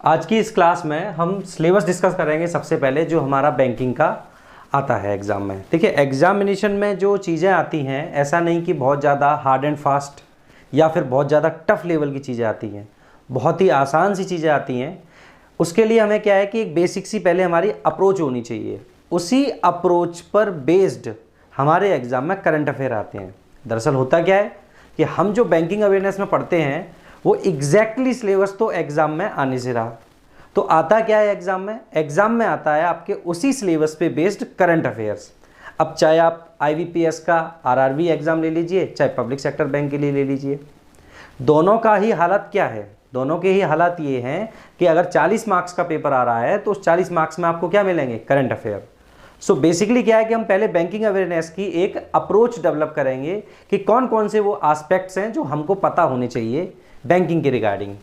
आज की इस क्लास में हम सिलेबस डिस्कस करेंगे। सबसे पहले जो हमारा बैंकिंग का आता है एग्ज़ाम में। देखिए, एग्जामिनेशन में जो चीज़ें आती हैं, ऐसा नहीं कि बहुत ज़्यादा हार्ड एंड फास्ट या फिर बहुत ज़्यादा टफ लेवल की चीज़ें आती हैं, बहुत ही आसान सी चीज़ें आती हैं। उसके लिए हमें क्या है कि एक बेसिक सी पहले हमारी अप्रोच होनी चाहिए। उसी अप्रोच पर बेस्ड हमारे एग्ज़ाम में करंट अफेयर आते हैं। दरअसल होता क्या है कि हम जो बैंकिंग अवेयरनेस में पढ़ते हैं वो एग्जैक्टली सिलेबस तो एग्ज़ाम में आने से रहा। तो आता क्या है एग्ज़ाम में? एग्ज़ाम में आता है आपके उसी सिलेबस पे बेस्ड करंट अफेयर्स। अब चाहे आप IBPS का RRB एग्ज़ाम ले लीजिए, चाहे पब्लिक सेक्टर बैंक के लिए ले लीजिए, दोनों का ही हालत क्या है? दोनों के ही हालात ये हैं कि अगर 40 मार्क्स का पेपर आ रहा है तो उस 40 मार्क्स में आपको क्या मिलेंगे? Current affair. सो बेसिकली क्या है कि हम पहले बैंकिंग अवेयरनेस की एक अप्रोच डेवलप करेंगे कि कौन कौन से वो एस्पेक्ट्स हैं जो हमको पता होने चाहिए बैंकिंग के रिगार्डिंग।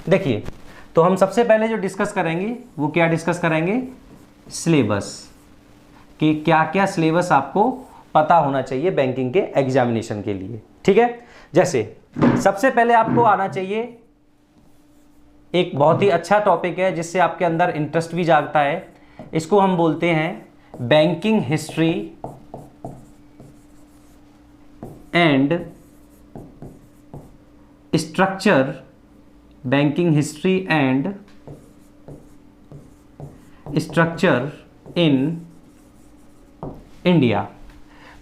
देखिए, तो हम सबसे पहले जो डिस्कस करेंगे वो क्या डिस्कस करेंगे? सिलेबस, कि क्या क्या सिलेबस आपको पता होना चाहिए बैंकिंग के एग्जामिनेशन के लिए। ठीक है, जैसे सबसे पहले आपको आना चाहिए एक बहुत ही अच्छा टॉपिक है जिससे आपके अंदर इंटरेस्ट भी जागता है। इसको हम बोलते हैं banking history and structure, banking history and structure in India.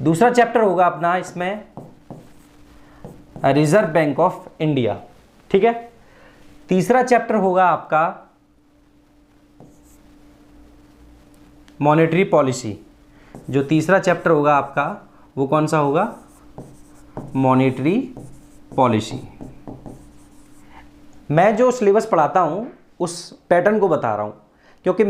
दूसरा चैप्टर होगा अपना इसमें रिजर्व बैंक ऑफ इंडिया। ठीक है, तीसरा चैप्टर होगा आपका मॉनेटरी पॉलिसी। जो तीसरा चैप्टर होगा आपका वो कौन सा होगा? Monetary policy. मैं जो सिलेबस पढ़ाता हूँ उस पैटर्न को बता रहा हूँ, क्योंकि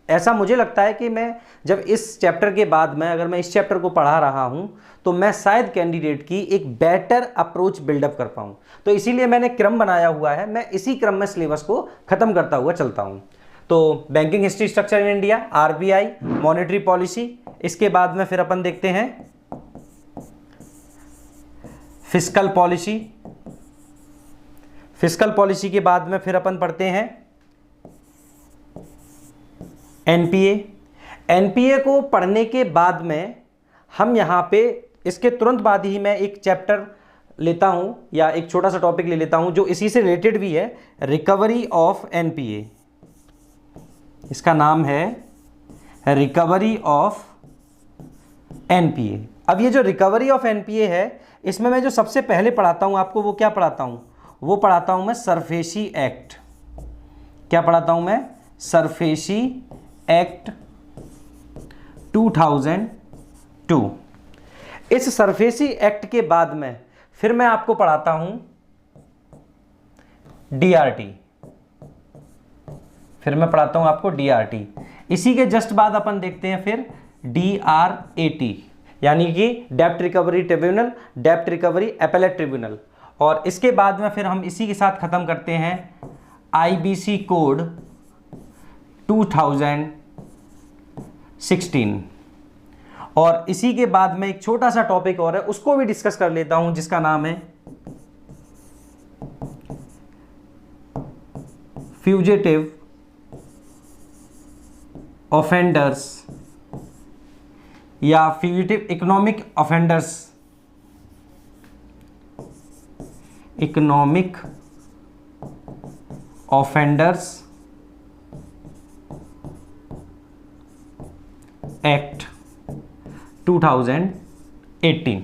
ऐसा मुझे लगता है कि मैं जब इस चैप्टर के बाद में अगर मैं इस चैप्टर को पढ़ा रहा हूँ तो मैं शायद कैंडिडेट की एक बेटर अप्रोच बिल्डअप कर पाऊँ। तो इसीलिए मैंने क्रम बनाया हुआ है, मैं इसी क्रम में सिलेबस को ख़त्म करता हुआ चलता हूँ। तो banking history, structure in India, RBI, monetary policy. इसके बाद में फिर अपन देखते हैं फिस्कल पॉलिसी। फिस्कल पॉलिसी के बाद में फिर अपन पढ़ते हैं NPA को पढ़ने के बाद में हम यहाँ पे इसके तुरंत बाद ही मैं एक चैप्टर लेता हूँ या एक छोटा सा टॉपिक ले लेता हूँ जो इसी से रिलेटेड भी है, रिकवरी ऑफ NPA। इसका नाम है रिकवरी ऑफ NPA। अब ये जो रिकवरी ऑफ NPA है, इसमें मैं जो सबसे पहले पढ़ाता हूँ आपको वो क्या पढ़ाता हूँ? वो पढ़ाता हूँ मैं सरफेसी एक्ट। क्या पढ़ाता हूँ मैं? SARFAESI act 2002। इस सरफेसी एक्ट के बाद में फिर मैं आपको पढ़ाता हूं DRT। फिर मैं पढ़ाता हूं आपको DRT। इसी के जस्ट बाद अपन देखते हैं फिर DRAT, यानी कि डेब्ट रिकवरी ट्रिब्यूनल, डेब्ट रिकवरी एपेलेट ट्रिब्यूनल। और इसके बाद में फिर हम इसी के साथ खत्म करते हैं IBC कोड 2016। और इसी के बाद में एक छोटा सा टॉपिक और है, उसको भी डिस्कस कर लेता हूं, जिसका नाम है फ्यूजिटिव ऑफेंडर्स या fugitive economic offenders, economic offenders act 2018।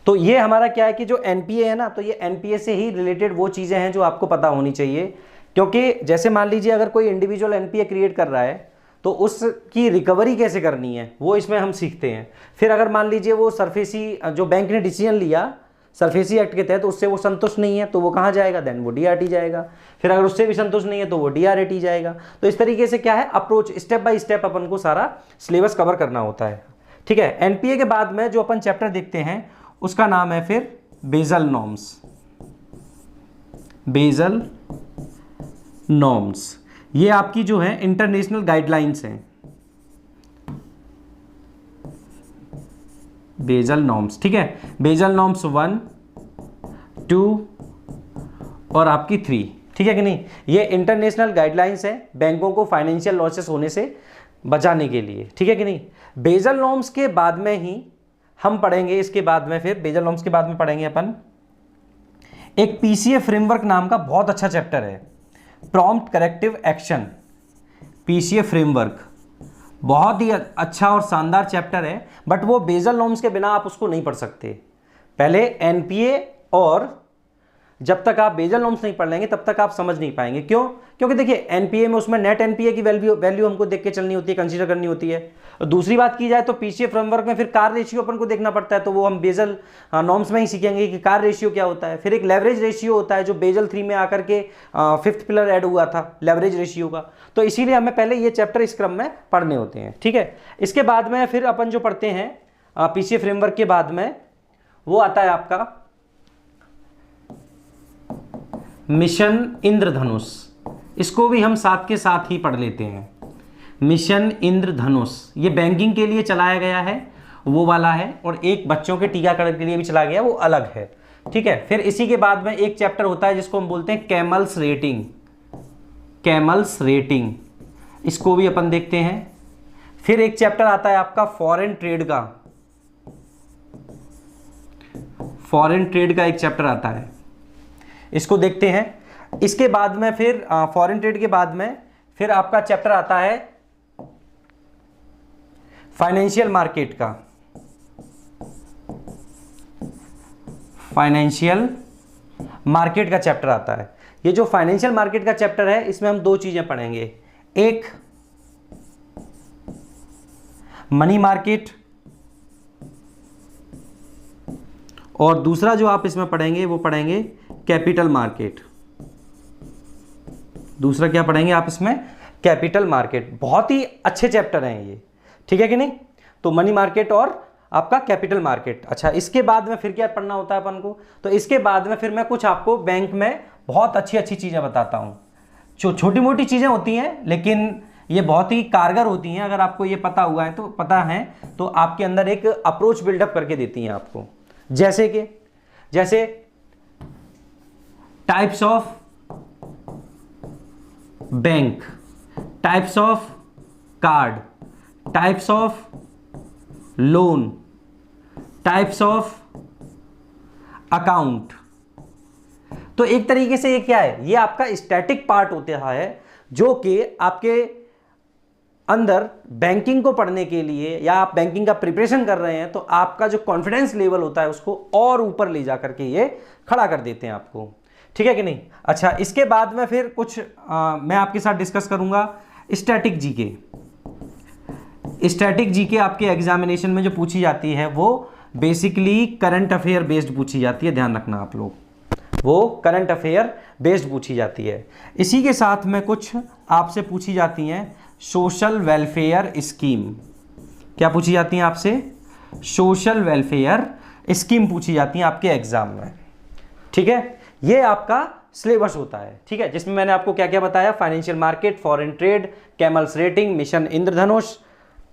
तो ये हमारा क्या है कि जो NPA है ना, तो ये NPA से ही रिलेटेड वो चीज़ें हैं जो आपको पता होनी चाहिए। क्योंकि जैसे मान लीजिए अगर कोई इंडिविजुअल NPA क्रिएट कर रहा है तो उसकी रिकवरी कैसे करनी है वो इसमें हम सीखते हैं। फिर अगर मान लीजिए वो सरफेसी जो बैंक ने डिसीजन लिया सरफेसी एक्ट के तहत, तो उससे वो संतुष्ट नहीं है तो वो कहाँ जाएगा? देन वो DRT जाएगा। फिर अगर उससे भी संतुष्ट नहीं है तो वो DRAT जाएगा। तो इस तरीके से क्या है, अप्रोच स्टेप बाय स्टेप अपन को सारा सिलेबस कवर करना होता है। ठीक है, NPA के बाद में जो अपन चैप्टर देखते हैं उसका नाम है फिर बेसल नॉर्म्स। बेसल नॉर्म्स ये आपकी जो है इंटरनेशनल गाइडलाइंस हैं। बेसल नॉर्म्स, ठीक है, बेसल नॉर्म्स 1, 2 और आपकी 3, ठीक है कि नहीं। ये इंटरनेशनल गाइडलाइंस है बैंकों को फाइनेंशियल लॉसेस होने से बचाने के लिए, ठीक है कि नहीं। बेसल नॉर्म्स के बाद में ही हम पढ़ेंगे, इसके बाद में फिर बेसल नॉर्म्स के बाद में पढ़ेंगे अपन एक पीसीए फ्रेमवर्क नाम का बहुत अच्छा चैप्टर है, prompt corrective action. PCA framework बहुत ही अच्छा और शानदार चैप्टर है, बट वो बेसल नॉर्म्स के बिना आप उसको नहीं पढ़ सकते। पहले एनपीए, और जब तक आप बेसल नॉर्म्स नहीं पढ़ लेंगे तब तक आप समझ नहीं पाएंगे। क्यों? क्योंकि देखिए एनपीए में उसमें नेट एनपीए की वैल्यू हमको देख के चलनी होती है, कंसीडर करनी होती है। और दूसरी बात की जाए तो पीसीए फ्रेमवर्क में फिर कार रेशियो अपन को देखना पड़ता है, तो वो हम बेसल नॉर्म्स में ही सीखेंगे कि कार रेशियो क्या होता है। फिर एक लेवरेज रेशियो होता है जो बेसल 3 में आकर के 5th पिलर ऐड हुआ था लेवरेज रेशियो का, तो इसीलिए हमें पहले ये चैप्टर इस क्रम में पढ़ने होते हैं, ठीक है। इसके बाद में फिर अपन जो पढ़ते हैं पीसीए फ्रेमवर्क के बाद में वो आता है आपका मिशन इंद्रधनुष। इसको भी हम साथ के साथ ही पढ़ लेते हैं। मिशन इंद्रधनुष ये बैंकिंग के लिए चलाया गया है, वो वाला है, और एक बच्चों के टीकाकरण के लिए भी चलाया गया, वो अलग है, ठीक है। फिर इसी के बाद में एक चैप्टर होता है जिसको हम बोलते हैं कैमल्स रेटिंग। कैमल्स रेटिंग इसको भी अपन देखते हैं। फिर एक चैप्टर आता है आपका फॉरेन ट्रेड का, फॉरेन ट्रेड का एक चैप्टर आता है, इसको देखते हैं। इसके बाद में फिर फॉरेन ट्रेड के बाद में फिर आपका चैप्टर आता है फाइनेंशियल मार्केट का। फाइनेंशियल मार्केट का चैप्टर आता है। ये जो फाइनेंशियल मार्केट का चैप्टर है इसमें हम 2 चीजें पढ़ेंगे, एक मनी मार्केट, और दूसरा जो आप इसमें पढ़ेंगे वो पढ़ेंगे कैपिटल मार्केट। दूसरा क्या पढ़ेंगे आप इसमें? Capital market. बहुत ही अच्छे चैप्टर हैं ये, ठीक है कि नहीं। तो मनी मार्केट और आपका कैपिटल मार्केट। अच्छा, इसके बाद में फिर क्या पढ़ना होता है अपन को? तो इसके बाद में फिर मैं कुछ आपको बैंक में बहुत अच्छी अच्छी चीजें बताता हूं। जो छोटी मोटी चीजें होती हैं लेकिन ये बहुत ही कारगर होती हैं। अगर आपको ये पता हुआ है तो पता है तो आपके अंदर एक अप्रोच बिल्डअप करके देती हैं आपको। जैसे types of bank, types of card, types of loan, types of account. तो एक तरीके से ये क्या है? ये आपका स्टैटिक पार्ट होता है जो कि आपके अंदर बैंकिंग को पढ़ने के लिए या आप बैंकिंग का प्रिपरेशन कर रहे हैं तो आपका जो कॉन्फिडेंस लेवल होता है उसको और ऊपर ले जा करके ये खड़ा कर देते हैं आपको, ठीक है कि नहीं। अच्छा, इसके बाद में फिर कुछ मैं आपके साथ डिस्कस करूंगा स्टैटिक जीके। स्टैटिक जीके आपके एग्जामिनेशन में जो पूछी जाती है वो बेसिकली करंट अफेयर बेस्ड पूछी जाती है, ध्यान रखना आप लोग, वो करंट अफेयर बेस्ड पूछी जाती है। इसी के साथ में कुछ आपसे पूछी जाती हैं सोशल वेलफेयर स्कीम। क्या पूछी जाती हैं आपसे? सोशल वेलफेयर स्कीम पूछी जाती हैं आपके एग्जाम में, ठीक है। ये आपका सिलेबस होता है, ठीक है, जिसमें मैंने आपको क्या क्या बताया? Financial market, foreign trade, camels rating, mission Indradhanush,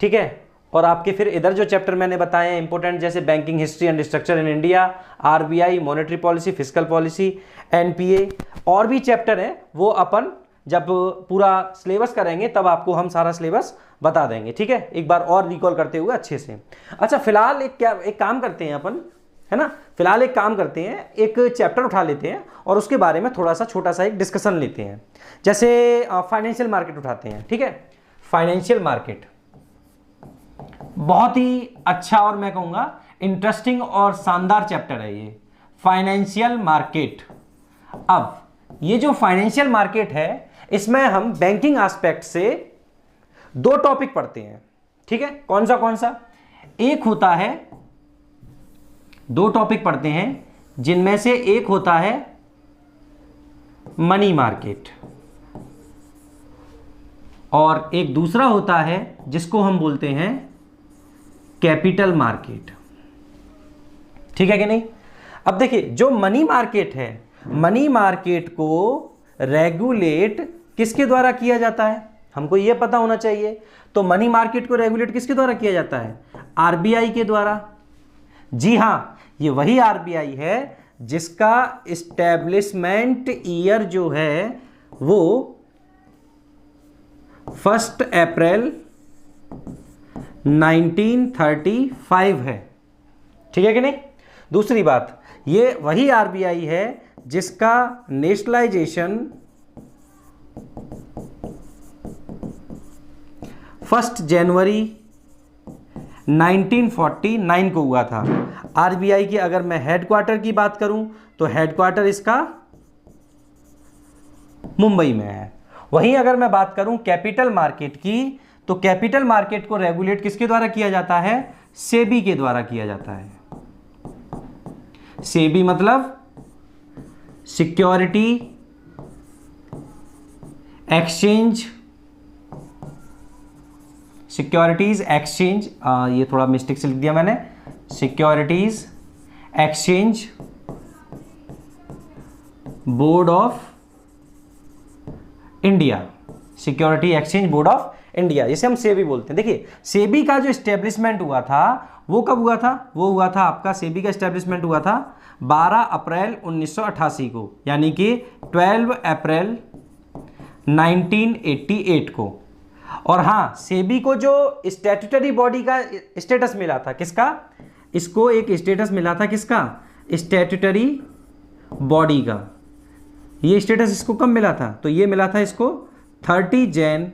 ठीक है। और आपके फिर इधर जो चैप्टर मैंने बताए हैं इंपॉर्टेंट, जैसे banking history and structure in India, RBI, monetary policy, fiscal policy, NPA, और भी चैप्टर है वो अपन जब पूरा सिलेबस करेंगे तब आपको हम सारा सिलेबस बता देंगे, ठीक है। एक बार और रिकॉल करते हुए अच्छे से। अच्छा, फिलहाल एक काम करते हैं अपन, है ना, फिलहाल एक काम करते हैं, एक चैप्टर उठा लेते हैं और उसके बारे में थोड़ा सा छोटा सा एक डिस्कशन लेते हैं। जैसे फाइनेंशियल मार्केट उठाते हैं, ठीक है। फाइनेंशियल मार्केट बहुत ही अच्छा और मैं कहूंगा इंटरेस्टिंग और शानदार चैप्टर है ये, फाइनेंशियल मार्केट। अब ये जो फाइनेंशियल मार्केट है इसमें हम बैंकिंग एस्पेक्ट से 2 टॉपिक पढ़ते हैं, ठीक है। कौन सा? एक होता है, 2 टॉपिक पढ़ते हैं जिनमें से एक होता है मनी मार्केट और एक दूसरा होता है जिसको हम बोलते हैं कैपिटल मार्केट, ठीक है कि नहीं। अब देखिए, जो मनी मार्केट है, मनी मार्केट को रेगुलेट किसके द्वारा किया जाता है? हमको यह पता होना चाहिए। तो मनी मार्केट को रेगुलेट किसके द्वारा किया जाता है? आरबीआई के द्वारा। जी हां, ये वही आरबीआई है जिसका इस्टेब्लिशमेंट ईयर जो है वो 1 अप्रैल 1935 है। ठीक है कि नहीं। दूसरी बात, ये वही आरबीआई है जिसका नेशनलाइजेशन 1 जनवरी 1949 को हुआ था। आरबीआई की अगर मैं हेडक्वार्टर की बात करूं तो हेडक्वार्टर इसका मुंबई में है। वहीं अगर मैं बात करूं कैपिटल मार्केट की, तो कैपिटल मार्केट को रेगुलेट किसके द्वारा किया जाता है? सेबी के द्वारा किया जाता है। सेबी मतलब सिक्योरिटी एक्सचेंज, सिक्योरिटीज एक्सचेंज, ये थोड़ा मिस्टेक से लिख दिया मैंने, securities exchange board of India, security exchange board of India, जिसे हम सेबी बोलते हैं। देखिए सेबी का जो एस्टेब्लिशमेंट हुआ था वो कब हुआ था? वो हुआ था आपका, सेबी का एस्टेब्लिशमेंट हुआ था 12 अप्रैल 1988 को, यानी कि 12 अप्रैल 1988 को। और हाँ, सेबी को जो स्टैट्यूटरी बॉडी का स्टेटस मिला था, किसका? इसको एक स्टेटस मिला था, किसका? स्टैट्यूटरी बॉडी का। ये स्टेटस इसको कब मिला था? तो ये मिला था इसको 30 जैन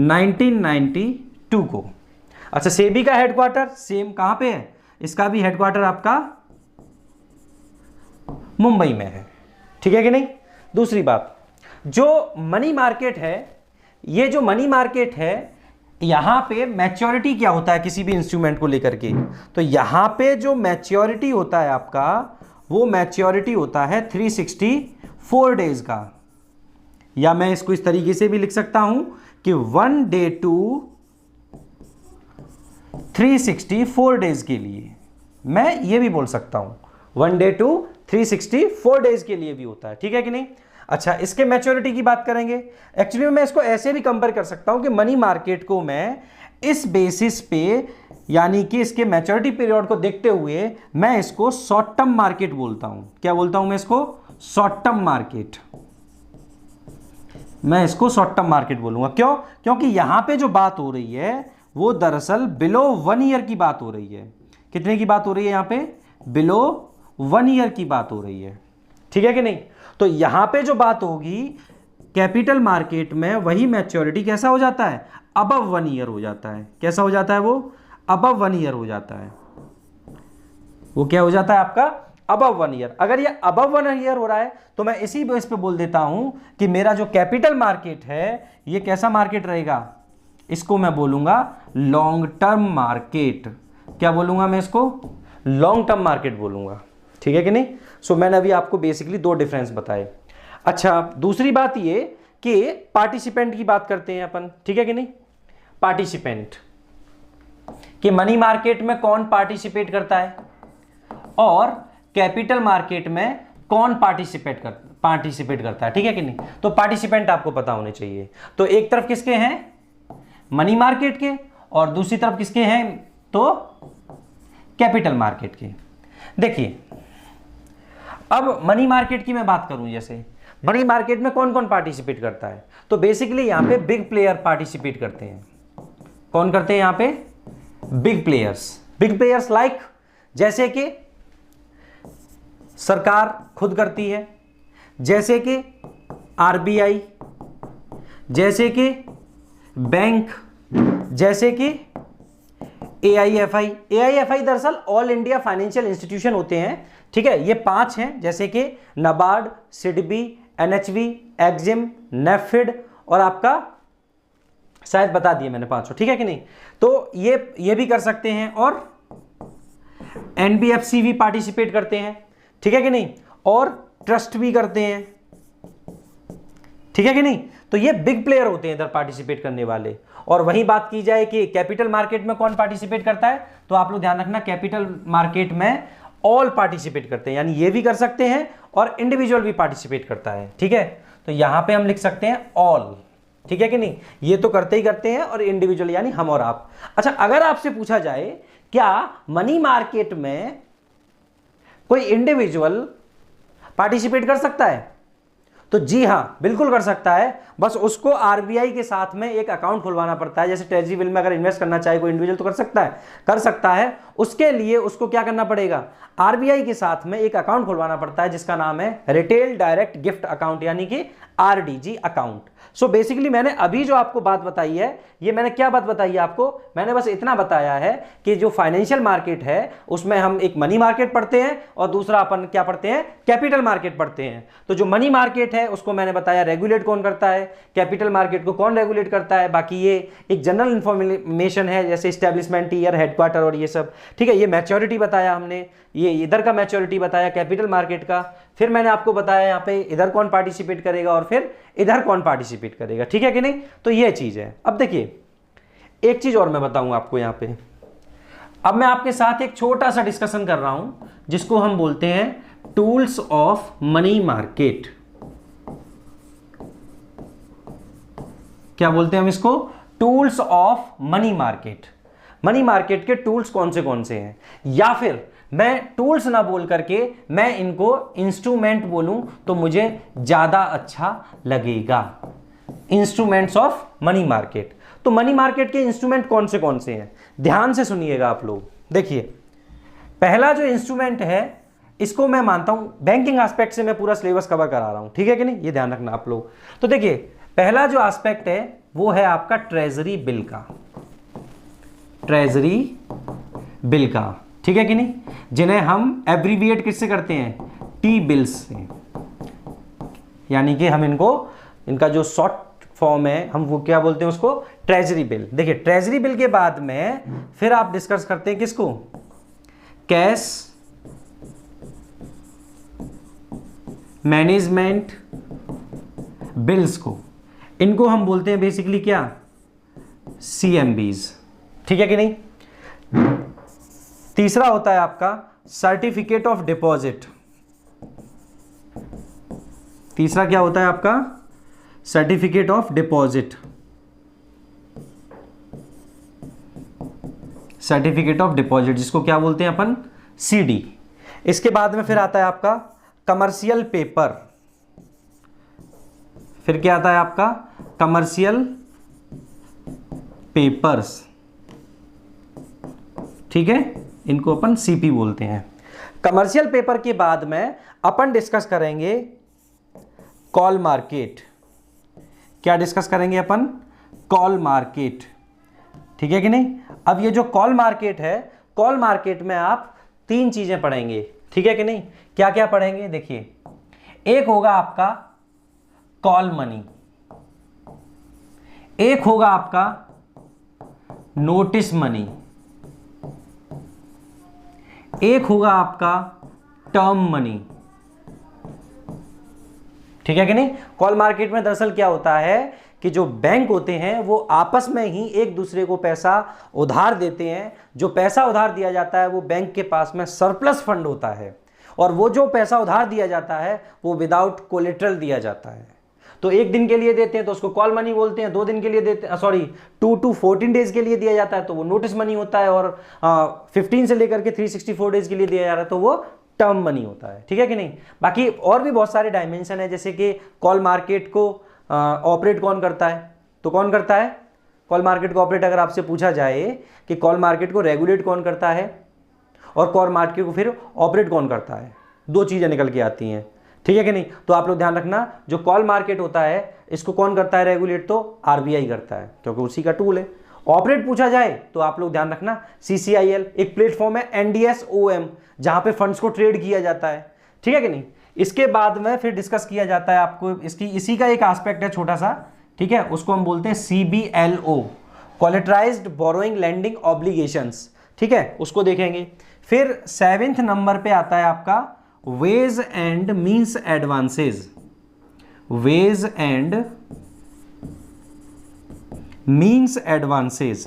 1992 को। अच्छा, सेबी का हेडक्वार्टर सेम कहां पे है? इसका भी हेडक्वार्टर आपका मुंबई में है। ठीक है कि नहीं। दूसरी बात, जो मनी मार्केट है, ये जो मनी मार्केट है, यहां पे मैच्योरिटी क्या होता है किसी भी इंस्ट्रूमेंट को लेकर के? तो यहां पे जो मैच्योरिटी होता है आपका, वो मैच्योरिटी होता है 364 डेज का, या मैं इसको इस तरीके से भी लिख सकता हूं कि 1 डे टू 364 डेज के लिए, मैं ये भी बोल सकता हूं 1 डे टू 364 डेज के लिए भी होता है। ठीक है कि नहीं। अच्छा, इसके मैच्योरिटी की बात करेंगे। एक्चुअली मैं इसको ऐसे भी कंपेयर कर सकता हूं कि मनी मार्केट को मैं इस बेसिस पे, यानी कि इसके मैच्योरिटी पीरियड को देखते हुए मैं इसको शॉर्ट टर्म मार्केट बोलता हूं। क्या बोलता हूं मैं इसको? Short term market. मैं इसको शॉर्ट टर्म मार्केट बोलूंगा। क्यों? क्योंकि यहां पे जो बात हो रही है वो दरअसल बिलो 1 ईयर की बात हो रही है। कितने की बात हो रही है यहां पे? बिलो 1 ईयर की बात हो रही है। ठीक है कि नहीं। तो यहां पे जो बात होगी कैपिटल मार्केट में, वही मैच्योरिटी कैसा हो जाता है? अबव 1 ईयर हो जाता है। कैसा हो जाता है वो? अबव 1 ईयर हो जाता है। वो क्या हो जाता है आपका? Above 1 year. अगर ये अबव 1 ईयर हो रहा है तो मैं इसी बेस पे बोल देता हूं कि मेरा जो कैपिटल मार्केट है ये कैसा मार्केट रहेगा? इसको मैं बोलूंगा लॉन्ग टर्म मार्केट। क्या बोलूंगा मैं इसको? लॉन्ग टर्म मार्केट बोलूंगा। ठीक है कि नहीं। सो मैंने अभी आपको बेसिकली 2 डिफरेंस बताए। अच्छा, दूसरी बात ये कि पार्टिसिपेंट की बात करते हैं अपन। ठीक है कि नहीं। पार्टिसिपेंट कि मनी मार्केट में कौन पार्टिसिपेट करता है और कैपिटल मार्केट में कौन पार्टिसिपेट करता है। ठीक है कि नहीं। तो पार्टिसिपेंट आपको पता होने चाहिए। तो एक तरफ किसके हैं? मनी मार्केट के, और दूसरी तरफ किसके हैं? तो कैपिटल मार्केट के। देखिए, अब मनी मार्केट की मैं बात करूं, जैसे मनी मार्केट में कौन कौन पार्टिसिपेट करता है? तो बेसिकली यहां पे बिग प्लेयर पार्टिसिपेट करते हैं। कौन करते हैं यहां पे? बिग प्लेयर्स लाइक, जैसे कि सरकार खुद करती है, जैसे कि आरबीआई, जैसे कि बैंक, जैसे कि एआईएफआई दरअसल ऑल इंडिया फाइनेंशियल इंस्टीट्यूशन होते हैं। ठीक है, ये 5 हैं, जैसे कि नाबार्ड, सिडबी, एनएचवी, एक्जिम, नेफिड, और आपका शायद बता दिए मैंने 500। ठीक है कि नहीं। तो ये भी कर सकते हैं, और एनबीएफसी भी पार्टिसिपेट करते हैं। ठीक है कि नहीं। और ट्रस्ट भी करते हैं। ठीक है कि नहीं। तो ये बिग प्लेयर होते हैं इधर पार्टिसिपेट करने वाले। और वहीं बात की जाए कि कैपिटल मार्केट में कौन पार्टिसिपेट करता है, तो आप लोग ध्यान रखना, कैपिटल मार्केट में ऑल पार्टिसिपेट करते हैं, यानी ये भी कर सकते हैं और इंडिविजुअल भी पार्टिसिपेट करता है। ठीक है, तो यहां पे हम लिख सकते हैं ऑल। ठीक है कि नहीं। ये तो करते ही करते हैं, और इंडिविजुअल यानी हम और आप। अच्छा, अगर आपसे पूछा जाए क्या मनी मार्केट में कोई इंडिविजुअल पार्टिसिपेट कर सकता है? तो जी हाँ, बिल्कुल कर सकता है। बस उसको आरबीआई के साथ में एक अकाउंट खुलवाना पड़ता है। जैसे ट्रेजरी बिल में अगर इन्वेस्ट करना चाहे कोई इंडिविजुअल तो कर सकता है। उसके लिए उसको क्या करना पड़ेगा? आरबीआई के साथ में एक अकाउंट खुलवाना पड़ता है जिसका नाम है रिटेल डायरेक्ट गिफ्ट अकाउंट, यानी कि आरडीजी अकाउंट। सो बेसिकली मैंने अभी जो आपको बात बताई है, ये मैंने क्या बात बताई है आपको? मैंने बस इतना बताया है कि जो फाइनेंशियल मार्केट है उसमें हम एक मनी मार्केट पढ़ते हैं और दूसरा अपन क्या पढ़ते हैं? कैपिटल मार्केट पढ़ते हैं। तो जो मनी मार्केट है उसको मैंने बताया रेगुलेट कौन करता है, कैपिटल मार्केट को कौन रेगुलेट करता है। बाकी ये एक जनरल इंफॉर्मेशन है, जैसे इस्टेब्लिशमेंट ईयर, हेडक्वार्टर और ये सब, ठीक है। ये मैच्योरिटी बताया हमने, ये इधर का मैच्योरिटी बताया कैपिटल मार्केट का। फिर मैंने आपको बताया यहाँ पे इधर कौन पार्टिसिपेट करेगा और फिर इधर कौन पार्टिसिपेट करेगा, ठीक है कि नहीं। तो ये चीज है। अब देखिए एक चीज और मैं बताऊंगा आपको यहाँ पे। अब मैं आपके साथ एक छोटा सा डिस्कशन कर रहा हूं जिसको हम बोलते हैं टूल्स ऑफ मनी मार्केट। क्या बोलते हैं हम इसको? Tools of money market. Money market के टूल्स कौन से हैं, या फिर मैं टूल्स ना बोल करके मैं इनको इंस्ट्रूमेंट बोलूं तो मुझे ज्यादा अच्छा लगेगा। Instruments of money market. तो मनी मार्केट के इंस्ट्रूमेंट कौन से हैं? ध्यान से सुनिएगा आप लोग। देखिए पहला जो इंस्ट्रूमेंट है इसको मैं मानता हूं बैंकिंग एस्पेक्ट से मैं पूरा सिलेबस कवर करा रहा हूं, ठीक है कि नहीं, ये ध्यान रखना आप लोग। तो देखिए पहला जो एस्पेक्ट है वो है आपका ट्रेजरी बिल का, ट्रेजरी बिल का, ठीक है कि नहीं, जिन्हें हम एब्रीविएट किससे करते हैं? टी बिल्स से। यानी कि हम इनका जो शॉर्ट फॉर्म है हम वो क्या बोलते हैं उसको? Treasury bill. देखिए ट्रेजरी बिल के बाद में फिर आप डिस्कस करते हैं किसको? कैश मैनेजमेंट बिल्स को। इनको हम बोलते हैं बेसिकली क्या? सीएमबीज, ठीक है कि नहीं। तीसरा होता है आपका सर्टिफिकेट ऑफ डिपॉजिट। तीसरा क्या होता है आपका? Certificate of deposit. Certificate of deposit जिसको क्या बोलते हैं अपन? सीडी। इसके बाद में फिर आता है आपका कमर्शियल पेपर। फिर क्या आता है आपका? कमर्शियल पेपर्स, ठीक है, इनको अपन सीपी बोलते हैं। कमर्शियल पेपर के बाद में अपन डिस्कस करेंगे कॉल मार्केट। क्या डिस्कस करेंगे अपन? कॉल मार्केट, ठीक है कि नहीं। अब ये जो कॉल मार्केट है, कॉल मार्केट में आप तीन चीजें पढ़ेंगे, ठीक है कि नहीं। क्या क्या पढ़ेंगे? देखिए एक होगा आपका कॉल मनी, एक होगा आपका नोटिस मनी, एक होगा आपका टर्म मनी, ठीक है कि नहीं। कॉल मार्केट में दरअसल क्या होता है कि जो बैंक होते हैं वो आपस में ही एक दूसरे को पैसा उधार देते हैं। जो पैसा उधार दिया जाता है वो बैंक के पास में सरप्लस फंड होता है, और वो जो पैसा उधार दिया जाता है वो विदाउट कोलेटरल दिया जाता है। तो एक दिन के लिए देते हैं तो उसको कॉल मनी बोलते हैं, 2 दिन के लिए देते हैं, 2 to 14 डेज के लिए दिया जाता है तो वो नोटिस मनी होता है, और 15 से लेकर के 364 डेज के लिए दिया जा रहा है तो वो टर्म मनी होता है, ठीक है कि नहीं। बाकी और भी बहुत सारे डायमेंशन है, जैसे कि कॉल मार्केट को ऑपरेट कौन करता है? तो कौन करता है कॉल मार्केट को ऑपरेट? अगर आपसे पूछा जाए कि कॉल मार्केट को रेगुलेट कौन करता है और कॉल मार्केट को फिर ऑपरेट कौन करता है, 2 चीजें निकल के आती हैं, ठीक है कि नहीं। तो आप लोग ध्यान रखना, जो कॉल मार्केट होता है इसको कौन करता है रेगुलेट? तो आरबीआई करता है, क्योंकि उसी का टूल है। ऑपरेट पूछा जाए तो आप लोग ध्यान रखना सीसीआईएल एक प्लेटफॉर्म है, एनडीएसओएम जहां पे फंड्स को ट्रेड किया जाता है, ठीक है कि नहीं। इसके बाद में फिर डिस्कस किया जाता है आपको इसी का एक एस्पेक्ट है छोटा सा, ठीक है, उसको हम बोलते हैं सीबीएलओ, कोलेटराइज्ड बोरोइंग लेंडिंग ऑब्लिगेशंस, ठीक है, उसको देखेंगे। फिर 7वें नंबर पे आता है आपका ways and means advances. Ways and means advances,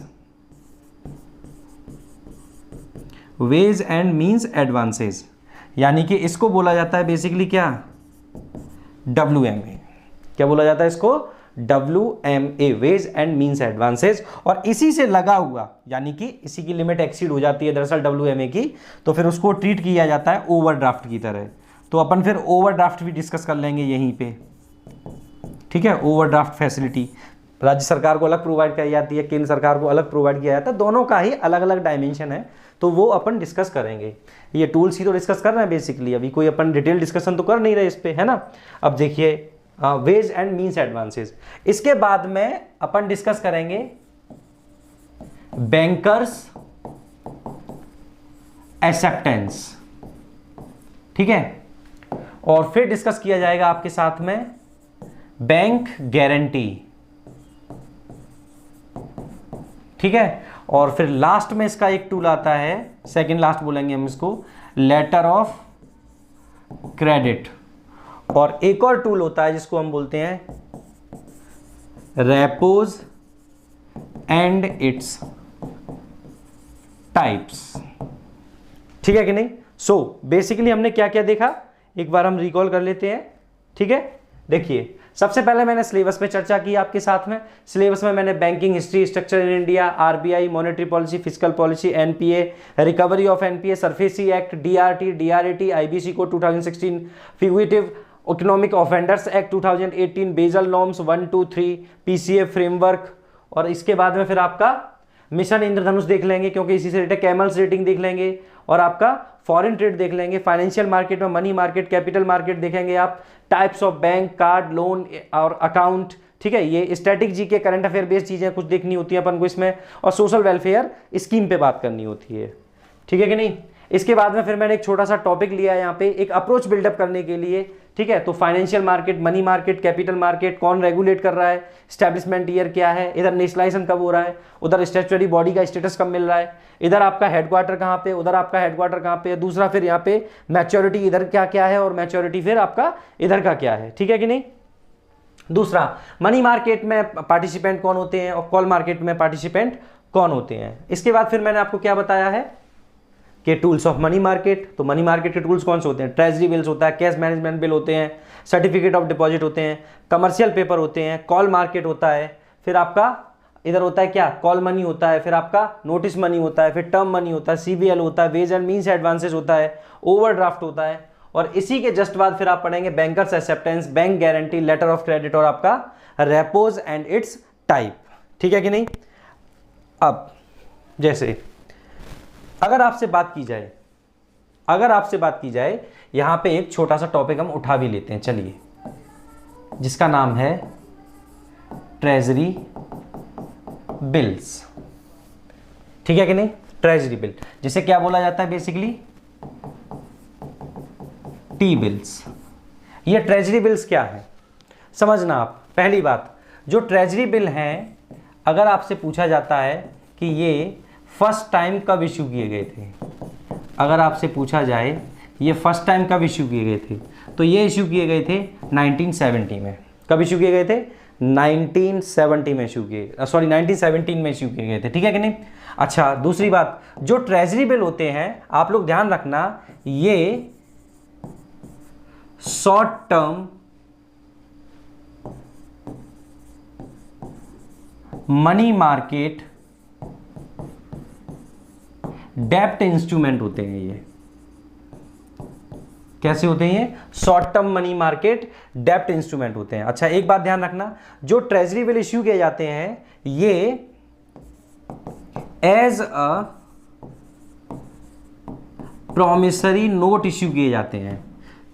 ways and means advances, यानी कि इसको बोला जाता है बेसिकली क्या? WMA। क्या बोला जाता है इसको? WMA, ways and means advances, और इसी से लगा हुआ यानी कि इसी की लिमिट एक्सीड हो जाती है दरअसल WMA की, तो फिर उसको ट्रीट किया जाता है ओवरड्राफ्ट की तरह। तो अपन फिर ओवरड्राफ्ट भी डिस्कस कर लेंगे यहीं पे, ठीक है। ओवरड्राफ्ट फैसिलिटी राज्य सरकार को अलग प्रोवाइड की जाती है, केंद्र सरकार को अलग प्रोवाइड किया जाता है, दोनों का ही अलग अलग डायमेंशन है, तो वो अपन डिस्कस करेंगे। ये टूल्स ही तो डिस्कस कर रहे हैं बेसिकली, अभी कोई अपन डिटेल डिस्कशन तो कर नहीं रहे इस पे, है ना। अब देखिए वेज एंड मीन्स एडवांसेस, इसके बाद में अपन डिस्कस करेंगे बैंकर्स एक्सेप्टेंस, ठीक है, और फिर डिस्कस किया जाएगा आपके साथ में बैंक गारंटी, ठीक है, और फिर लास्ट में इसका एक टूल आता है, सेकंड लास्ट बोलेंगे हम इसको, लेटर ऑफ क्रेडिट, और एक और टूल होता है जिसको हम बोलते हैं रेपोज एंड इट्स टाइप्स, ठीक है कि नहीं। सो बेसिकली हमने क्या क्या देखा एक बार हम रिकॉल कर लेते हैं, ठीक है। देखिए सबसे पहले मैंने सिलेबस में चर्चा की आपके साथ में, सिलेबस में मैंने banking history, structure in India, RBI, monetary policy, physical policy, NPA, recovery of NPA, SARFAESI act, DRT, DRAT, IBC code 2016, fugitive economic offenders act 2018, Basel norms 1, 2, 3, PCA framework, और इसके बाद में फिर आपका मिशन इंद्रधनुष देख लेंगे क्योंकि इसी से रिलेटेड कैमल्स रेटिंग देख लेंगे, और आपका फॉरेन ट्रेड देख लेंगे, फाइनेंशियल मार्केट में मनी मार्केट, कैपिटल मार्केट देखेंगे आप, types of bank, card, loan और अकाउंट, ठीक है। ये स्टैटिक जी के करंट अफेयर बेस्ड चीजें कुछ देखनी होती है अपन को इसमें, और सोशल वेलफेयर स्कीम पे बात करनी होती है, ठीक है कि नहीं। इसके बाद में फिर मैंने एक छोटा सा टॉपिक लिया है यहाँ पे एक अप्रोच बिल्डअप करने के लिए, ठीक है। तो financial market, money market, capital market, कौन रेगुलेट कर रहा है, स्टैब्लिशमेंट ईयर क्या है, इधर नेशनलाइजेशन कब हो रहा है, उधर स्टैट्यूटरी बॉडी का स्टेटस कब मिल रहा है, इधर आपका हेडक्वार्टर कहाँ पे, उधर आपका हेडक्वार्टर कहाँ पे, दूसरा फिर यहाँ पे मैच्योरिटी इधर क्या क्या है और मैच्योरिटी फिर आपका इधर का क्या है, ठीक है कि नहीं। दूसरा मनी मार्केट में पार्टिसिपेंट कौन होते हैं और कॉल मार्केट में पार्टिसिपेंट कौन होते हैं। इसके बाद फिर मैंने आपको क्या बताया है कि टूल्स ऑफ मनी मार्केट, तो मनी मार्केट के टूल्स कौन से होते हैं, ट्रेजरी बिल्स होता है, कैश मैनेजमेंट बिल होते हैं, सर्टिफिकेट ऑफ डिपॉजिट होते हैं, कमर्शियल पेपर होते हैं, कॉल मार्केट होता है, फिर आपका इधर होता है क्या, कॉल मनी होता है, फिर आपका नोटिस मनी होता है, फिर टर्म मनी होता है, CBL होता है, वेज एंड मीन्स एडवांसेस होता है, ओवरड्राफ्ट होता है, और इसी के जस्ट बाद फिर आप पढ़ेंगे bankers acceptance, bank guarantee, letter of credit और आपका रेपोज एंड इट्स टाइप, ठीक है कि नहीं। अब जैसे अगर आपसे बात की जाए यहां पे एक छोटा सा टॉपिक हम उठा भी लेते हैं, चलिए, जिसका नाम है ट्रेजरी बिल्स, ठीक है कि नहीं। ट्रेजरी बिल जिसे क्या बोला जाता है बेसिकली, टी बिल्स। ये ट्रेजरी बिल्स क्या है समझना आप। पहली बात, जो ट्रेजरी बिल हैं, अगर आपसे पूछा जाता है कि ये फर्स्ट टाइम कब इश्यू किए गए थे, अगर आपसे पूछा जाए ये फर्स्ट टाइम कब इश्यू किए गए थे, तो ये इश्यू किए गए थे 1970 में। कब इश्यू किए गए थे, 1970 में इश्यू किए, 1917 में इश्यू किए गए थे, ठीक है कि नहीं। अच्छा दूसरी बात, जो ट्रेजरी बिल होते हैं आप लोग ध्यान रखना, ये शॉर्ट टर्म मनी मार्केट डेब्ट इंस्ट्रूमेंट होते हैं। ये कैसे होते हैं, ये शॉर्ट टर्म मनी मार्केट डेब्ट इंस्ट्रूमेंट होते हैं। अच्छा एक बात ध्यान रखना, जो ट्रेजरी बिल इश्यू किए जाते हैं ये as a promissory note issue किए जाते हैं।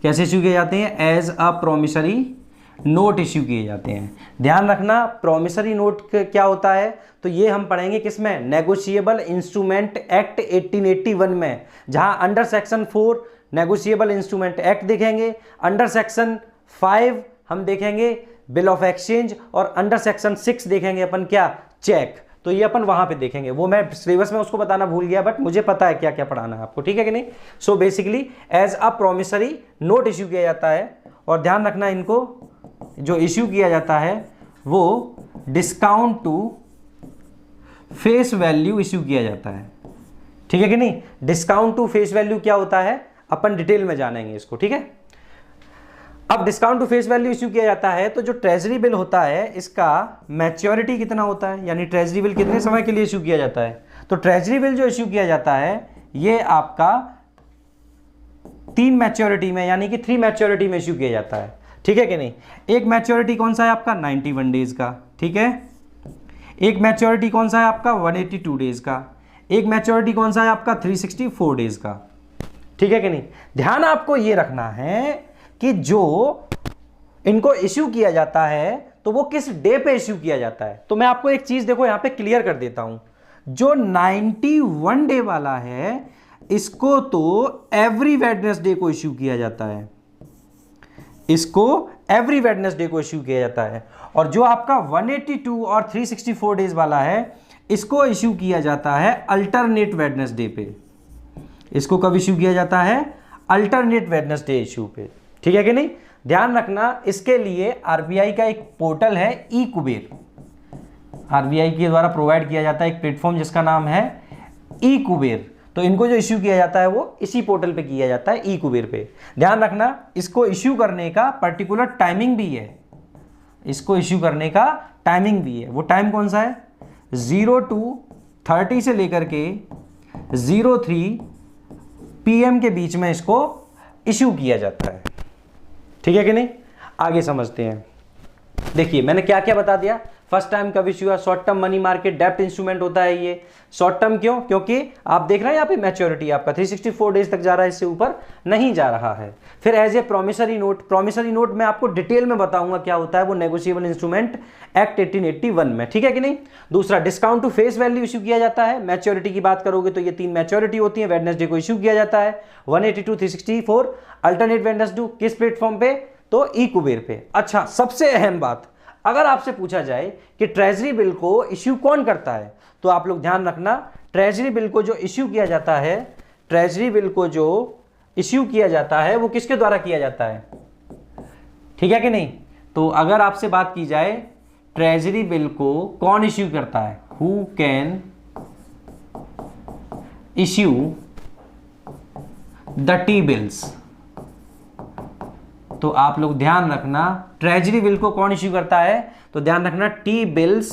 कैसे इश्यू किए जाते हैं, as a promissory note issue किए जाते हैं। ध्यान रखना प्रॉमिसरी नोट क्या होता है, तो ये हम पढ़ेंगे किसमें, नेगोशिएबल इंस्ट्रूमेंट एक्ट 1881 में, जहां under section 4 negotiable instrument act देखेंगे, अंडर सेक्शन 5 हम देखेंगे बिल ऑफ एक्सचेंज, और अंडर सेक्शन 6 देखेंगे अपन क्या, चेक। तो ये अपन वहां पे देखेंगे, वो मैं सिलेबस में उसको बताना भूल गया, बट मुझे पता है क्या क्या पढ़ाना है आपको, ठीक है कि नहीं। So basically as a promissory note issue किया जाता है, और ध्यान रखना इनको जो इश्यू किया जाता है वो discount to face value issue किया जाता है, ठीक है कि नहीं। डिस्काउंट टू फेस वैल्यू क्या होता है अपन डिटेल में जानेंगे इसको, ठीक है। अब discount to face value issue किया जाता है तो जो ट्रेजरी बिल होता है इसका मैच्योरिटी कितना होता है, यानी ट्रेजरी बिल कितने समय के लिए इश्यू किया जाता है। तो ट्रेजरी बिल जो इश्यू किया जाता है ये आपका 3 मैच्योरिटी में यानी कि 3 मैच्योरिटी में इश्यू किया जाता है, ठीक है कि नहीं। एक मैच्योरिटी कौन सा है आपका 91 डेज का, ठीक है। एक मैच्योरिटी कौन सा है आपका 182 डेज का। एक मैच्योरिटी कौन सा है आपका 364 डेज का, ठीक है कि नहीं। ध्यान आपको ये रखना है कि जो इनको इश्यू किया जाता है तो वो किस डे पे इश्यू किया जाता है। तो मैं आपको एक चीज देखो यहां पे क्लियर कर देता हूं, जो 91 डे वाला है इसको तो एवरी वेडनेसडे को इश्यू किया जाता है, इसको एवरी वेडनेसडे को इश्यू किया जाता है। और जो आपका 182 और 364 डेज वाला है इसको इश्यू किया जाता है अल्टरनेट वेडनेसडे पे। इसको कब इश्यू किया जाता है, अल्टरनेट वेडनेसडे इश्यू पे, ठीक है कि नहीं। ध्यान रखना इसके लिए आरबीआई का एक पोर्टल है ई कुबेर, आरबीआई के द्वारा प्रोवाइड किया जाता है एक प्लेटफॉर्म जिसका नाम है ई कुबेर। तो इनको जो इश्यू किया जाता है वो इसी पोर्टल पे किया जाता है ई कुबेर पे। ध्यान रखना इसको इश्यू करने का पर्टिकुलर टाइमिंग भी है, इसको इश्यू करने का टाइमिंग भी है। वो टाइम कौन सा है 02:30 से लेकर के 03 PM के बीच में इसको इश्यू किया जाता है, ठीक है कि नहीं। आगे समझते हैं। देखिए मैंने क्या क्या बता दिया। फर्स्ट टाइम कब इश्यू है, शॉर्ट टर्म मनी मार्केट डेब्ट इंस्ट्रूमेंट होता है ये। शॉर्ट टर्म क्यों, क्योंकि आप देख रहे हैं यहाँ पे मैच्योरिटी आपका 364 डेज तक जा रहा है, इससे ऊपर नहीं जा रहा है। फिर as a promissory note, promissory note मैं आपको डिटेल में बताऊंगा क्या होता है, वो नेगोशिएबल इंस्ट्रूमेंट एक्ट 1881 में, ठीक है कि नहीं। दूसरा discount to face value issue किया जाता है। मैच्योरिटी की बात करोगे तो ये 3 मैच्योरिटी होती है, वेडनेसडे को इश्यू किया जाता है 182 364, अल्टरनेट वेडनेसडे किस प्लेटफॉर्म पे, तो ई कुबेर पे। अच्छा सबसे अहम बात, अगर आपसे पूछा जाए कि ट्रेजरी बिल को इश्यू कौन करता है तो आप लोग ध्यान रखना ट्रेजरी बिल को जो इश्यू किया जाता है, ट्रेजरी बिल को जो इश्यू किया जाता है वो किसके द्वारा किया जाता है, ठीक है कि नहीं। तो अगर आपसे बात की जाए ट्रेजरी बिल को कौन इश्यू करता है, who can issue the T bills, तो आप लोग ध्यान रखना ट्रेजरी बिल को कौन इश्यू करता है, तो ध्यान रखना टी बिल्स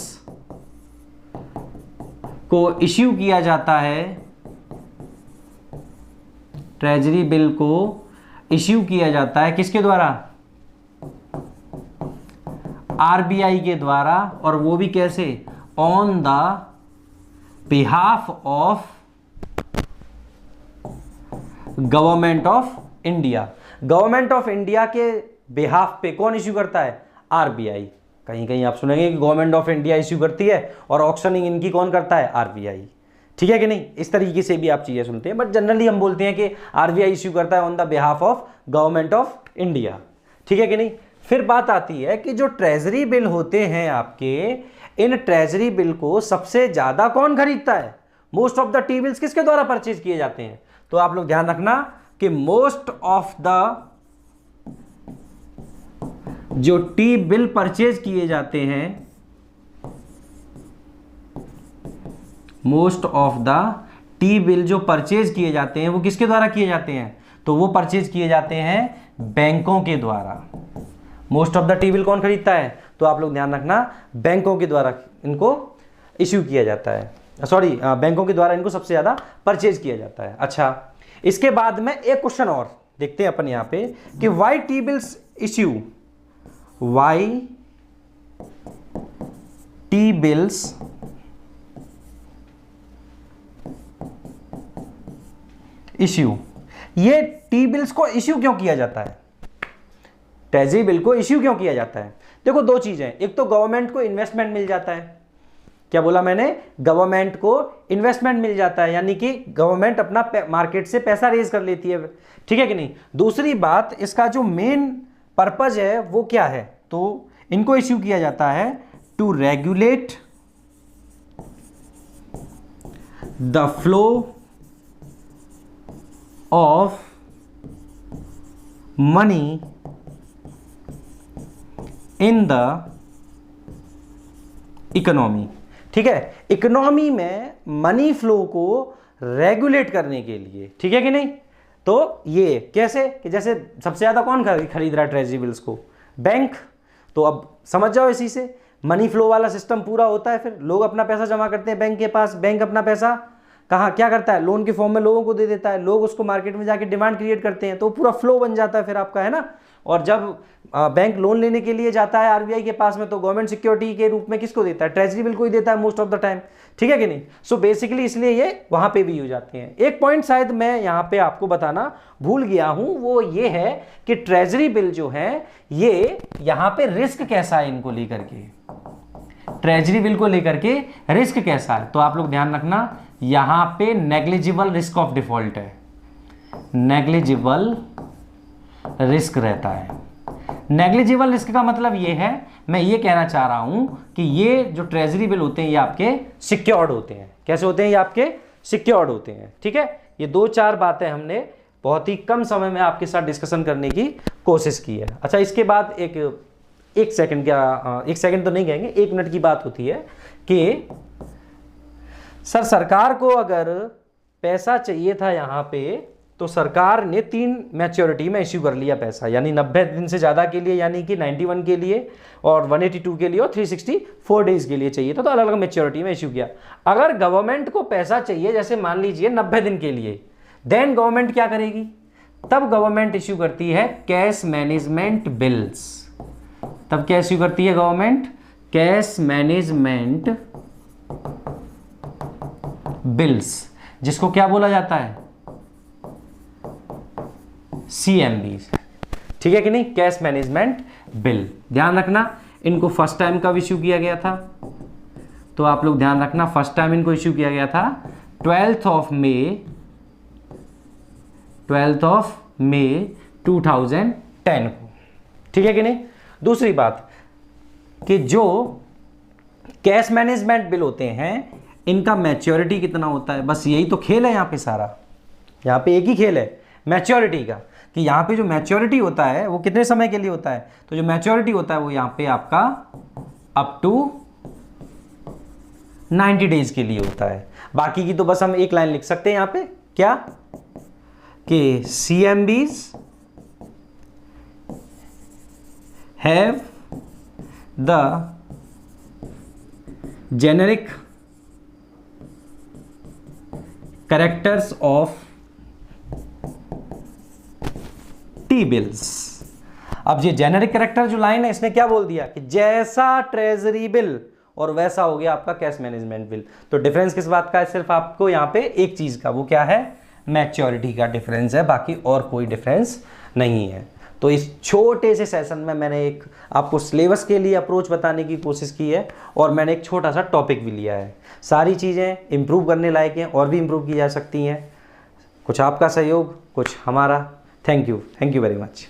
को इश्यू किया जाता है, ट्रेजरी बिल को इश्यू किया जाता है किसके द्वारा, आरबीआई के द्वारा। और वो भी कैसे, on the behalf of government of India. Government of India के बिहाफ पे कौन इश्यू करता है, आरबीआई। कहीं कहीं आप सुनेंगे कि गवर्नमेंट ऑफ इंडिया इश्यू करती है और ऑक्शनिंग इनकी कौन करता है, आरबीआई, ठीक है कि नहीं। इस तरीके से भी आप चीजें सुनते हैं, बट जनरली हम बोलते हैं कि आरबीआई इश्यू करता है on the behalf of government of India, ठीक है कि नहीं। फिर बात आती है कि जो ट्रेजरी बिल होते हैं आपके, इन ट्रेजरी बिल को सबसे ज्यादा कौन खरीदता है, most of the T bills किसके द्वारा परचेज किए जाते हैं। तो आप लोग ध्यान रखना कि मोस्ट ऑफ द जो टी बिल परचेज किए जाते हैं, most of the T bill जो परचेज किए जाते हैं वो किसके द्वारा किए जाते हैं, तो वो परचेज किए जाते हैं बैंकों के द्वारा। Most of the T bill कौन खरीदता है, तो आप लोग ध्यान रखना बैंकों के द्वारा इनको इश्यू किया जाता है, सॉरी बैंकों के द्वारा इनको सबसे ज्यादा परचेज किया जाता है। अच्छा इसके बाद में एक क्वेश्चन और देखते हैं अपन यहां पे कि why T bills issue, why T bills issue, ये टी बिल्स को इश्यू क्यों किया जाता है, ट्रेजरी बिल को इश्यू क्यों किया जाता है। देखो दो चीजें, एक तो गवर्नमेंट को इन्वेस्टमेंट मिल जाता है, क्या बोला मैंने, गवर्नमेंट को इन्वेस्टमेंट मिल जाता है, यानी कि गवर्नमेंट अपना मार्केट से पैसा रेज कर लेती है, ठीक है कि नहीं। दूसरी बात, इसका जो मेन पर्पज है वो क्या है, तो इनको इश्यू किया जाता है to regulate the flow of money in the economy, ठीक है, इकोनॉमी में मनी फ्लो को रेगुलेट करने के लिए, ठीक है कि नहीं। तो ये कैसे कि जैसे सबसे ज़्यादा कौन खरीद रहा है ट्रेजरी बिल्स को? बैंक। तो अब समझ जाओ इसी से मनी फ्लो वाला सिस्टम पूरा होता है। फिर लोग अपना पैसा जमा करते हैं बैंक के पास, बैंक अपना पैसा कहाँ क्या करता है, लोन के फॉर्म में लोगों को दे देता है, लोग उसको मार्केट में जाके डिमांड क्रिएट करते हैं, तो पूरा फ्लो बन जाता है फिर आपका, है ना। और जब बैंक लोन लेने के लिए जाता है आरबीआई के पास में, तो गवर्नमेंट सिक्योरिटी के रूप में किसको देता है? ट्रेजरी बिल को ही देता है मोस्ट ऑफ द टाइम, ठीक है कि नहीं। सो बेसिकली इसलिए ये वहां पे भी हो जाते हैं। एक पॉइंट शायद मैं यहाँ पे आपको बताना भूल गया हूं, वो ये है कि ट्रेजरी बिल जो है ये यहाँ पे रिस्क कैसा है इनको लेकर के, ट्रेजरी बिल को लेकर के रिस्क कैसा है। तो आप लोग ध्यान रखना, यहां पे नेग्लिजिबल रिस्क ऑफ डिफॉल्ट है, नेग्लिजिबल रिस्क रहता है। नेग्लिजिबल रिस्क का मतलब ये है, मैं ये कहना चाह रहा हूं कि ये जो ट्रेजरी बिल होते हैं ये आपके सिक्योर्ड होते हैं। कैसे होते हैं? ये आपके सिक्योर्ड होते हैं, ठीक है। ये 2-4 बातें हमने बहुत ही कम समय में आपके साथ डिस्कशन करने की कोशिश की है। अच्छा, इसके बाद एक सेकंड, क्या 1 सेकंड तो नहीं कहेंगे, 1 मिनट की बात होती है कि सर सरकार को अगर पैसा चाहिए था यहाँ पे, तो सरकार ने 3 मैच्योरिटी में इश्यू कर लिया पैसा, यानी 90 दिन से ज़्यादा के लिए, यानी कि 91 के लिए और 182 के लिए और 364 डेज के लिए चाहिए था, तो अलग अलग मैच्योरिटी में इश्यू किया। अगर गवर्नमेंट को पैसा चाहिए जैसे मान लीजिए 90 दिन के लिए, देन गवर्नमेंट क्या करेगी? तब गवर्नमेंट इश्यू करती है कैश मैनेजमेंट बिल्स। तब क्या इश्यू करती है गवर्नमेंट? कैश मैनेजमेंट बिल्स, जिसको क्या बोला जाता है? CMB, ठीक है कि नहीं, कैश मैनेजमेंट बिल। ध्यान रखना इनको फर्स्ट टाइम कब इश्यू किया गया था? तो आप लोग ध्यान रखना, फर्स्ट टाइम इनको इश्यू किया गया था 12th of May 2010 को, ठीक है कि नहीं। दूसरी बात कि जो कैश मैनेजमेंट बिल होते हैं इनका मैच्योरिटी कितना होता है? बस यही तो खेल है यहाँ पे सारा, यहाँ पे एक ही खेल है मैच्योरिटी का, कि यहाँ पे जो मैच्योरिटी होता है वो कितने समय के लिए होता है? तो जो मैच्योरिटी होता है वो यहाँ पे आपका अप टू 90 डेज के लिए होता है। बाकी की तो बस हम एक लाइन लिख सकते हैं यहाँ पे, क्या कि CMBs have the generic characters of T-bills। अब ये जेनेरिक कैरेक्टर जो लाइन है इसने क्या बोल दिया कि जैसा ट्रेजरी बिल और वैसा हो गया आपका कैश मैनेजमेंट बिल। तो डिफरेंस किस बात का है? सिर्फ आपको यहाँ पे एक चीज का, वो क्या है? मैच्योरिटी का डिफरेंस है, बाकी और कोई डिफरेंस नहीं है। तो इस छोटे से सेशन में मैंने एक आपको सिलेबस के लिए अप्रोच बताने की कोशिश की है और मैंने एक छोटा सा टॉपिक भी लिया है। सारी चीज़ें इंप्रूव करने लायक हैं और भी इंप्रूव की जा सकती हैं, कुछ आपका सहयोग, कुछ हमारा। Thank you very much.